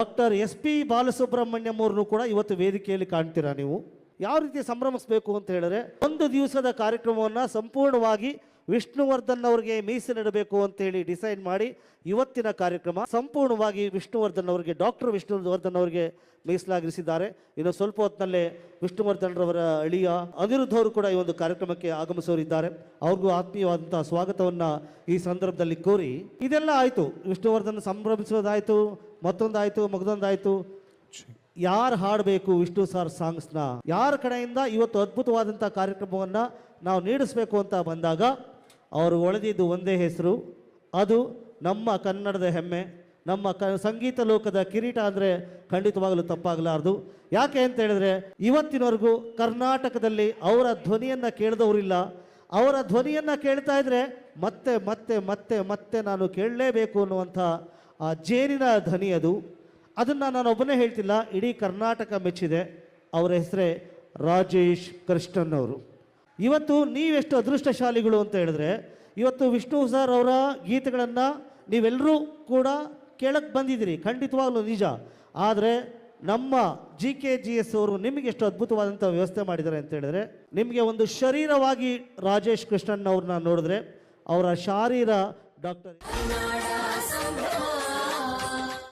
Doctor SP Balasubrahmanyam ಅವ್ರನ್ನು ಕೂಡ ಇವತ್ತು ವೇದಿಕೆಯಲ್ಲಿ ಕಾಣ್ತೀರಾ ನೀವು. ಯಾವ ರೀತಿ ಸಂಭ್ರಮಿಸಬೇಕು ಅಂತ ಹೇಳಿದ್ರೆ, ಒಂದು ದಿವಸದ ಕಾರ್ಯಕ್ರಮವನ್ನು ಸಂಪೂರ್ಣವಾಗಿ ವಿಷ್ಣುವರ್ಧನ್ ಅವರಿಗೆ ಮೀಸಲಿಡಬೇಕು ಅಂತೇಳಿ ಡಿಸೈಡ್ ಮಾಡಿ ಇವತ್ತಿನ ಕಾರ್ಯಕ್ರಮ ಸಂಪೂರ್ಣವಾಗಿ ವಿಷ್ಣುವರ್ಧನ್ ಅವರಿಗೆ, ಡಾಕ್ಟರ್ ವಿಷ್ಣುವರ್ಧನ್ ಅವರಿಗೆ ಮೀಸಲಾಗಿರಿಸಿದ್ದಾರೆ. ಇನ್ನು ಸ್ವಲ್ಪ ಹೊತ್ತಿನಲ್ಲೇ ವಿಷ್ಣುವರ್ಧನ್ ರವರ ಅಳಿಯ ಅನಿರುದ್ಧ ಅವರು ಕೂಡ ಈ ಒಂದು ಕಾರ್ಯಕ್ರಮಕ್ಕೆ ಆಗಮಿಸೋರಿದ್ದಾರೆ. ಅವ್ರಿಗೂ ಆತ್ಮೀಯವಾದಂತಹ ಸ್ವಾಗತವನ್ನು ಈ ಸಂದರ್ಭದಲ್ಲಿ ಕೋರಿ, ಇದೆಲ್ಲ ಆಯಿತು, ವಿಷ್ಣುವರ್ಧನ್ ಸಂಭ್ರಮಿಸೋದಾಯಿತು, ಮತ್ತೊಂದಾಯಿತು, ಮಗದೊಂದಾಯಿತು. ಯಾರು ಹಾಡಬೇಕು ವಿಷ್ಣು ಸರ್ ಸಾಂಗ್ಸ್ನ, ಯಾರ ಕಡೆಯಿಂದ ಇವತ್ತು ಅದ್ಭುತವಾದಂಥ ಕಾರ್ಯಕ್ರಮವನ್ನು ನಾವು ನೀಡಿಸ್ಬೇಕು ಅಂತ ಬಂದಾಗ ಅವರು ಒಳೆದಿದ್ದು ಒಂದೇ ಹೆಸರು, ಅದು ನಮ್ಮ ಕನ್ನಡದ ಹೆಮ್ಮೆ, ನಮ್ಮ ಸಂಗೀತ ಲೋಕದ ಕಿರೀಟ ಅಂದರೆ ಖಂಡಿತವಾಗಲೂ ತಪ್ಪಾಗಲಾರದು. ಯಾಕೆ ಅಂತ ಹೇಳಿದ್ರೆ, ಇವತ್ತಿನವರೆಗೂ ಕರ್ನಾಟಕದಲ್ಲಿ ಅವರ ಧ್ವನಿಯನ್ನು ಕೇಳಿದವರಿಲ್ಲ. ಅವರ ಧ್ವನಿಯನ್ನು ಕೇಳ್ತಾ ಇದ್ರೆ ಮತ್ತೆ ಮತ್ತೆ ಮತ್ತೆ ಮತ್ತೆ ನಾನು ಕೇಳಲೇಬೇಕು ಅನ್ನುವಂಥ ಆ ಜೇನಿನ ಧ್ವನಿ ಅದು. ಅದನ್ನು ನಾನು ಒಬ್ಬನೇ ಹೇಳ್ತಿಲ್ಲ, ಇಡೀ ಕರ್ನಾಟಕ ಮೆಚ್ಚಿದೆ. ಅವರ ಹೆಸರೇ ರಾಜೇಶ್ ಕೃಷ್ಣನ್ ಅವರು. ಇವತ್ತು ನೀವೆಷ್ಟು ಅದೃಷ್ಟಶಾಲಿಗಳು ಅಂತ ಹೇಳಿದ್ರೆ, ಇವತ್ತು ವಿಷ್ಣು ಸರ್ ಅವರ ಗೀತೆಗಳನ್ನು ನೀವೆಲ್ಲರೂ ಕೂಡ ಕೇಳಕ್ಕೆ ಬಂದಿದ್ದೀರಿ, ಖಂಡಿತವಾಗ್ಲೂ ನಿಜ. ಆದರೆ ನಮ್ಮ GKGS ಅವರು ನಿಮಗೆ ಎಷ್ಟು ಅದ್ಭುತವಾದಂಥ ವ್ಯವಸ್ಥೆ ಮಾಡಿದ್ದಾರೆ ಅಂತ ಹೇಳಿದ್ರೆ, ನಿಮಗೆ ಒಂದು ಶರೀರವಾಗಿ ರಾಜೇಶ್ ಕೃಷ್ಣನ್ ಅವ್ರನ್ನ ನೋಡಿದ್ರೆ ಅವರ ಶಾರೀರ ಡಾಕ್ಟರ್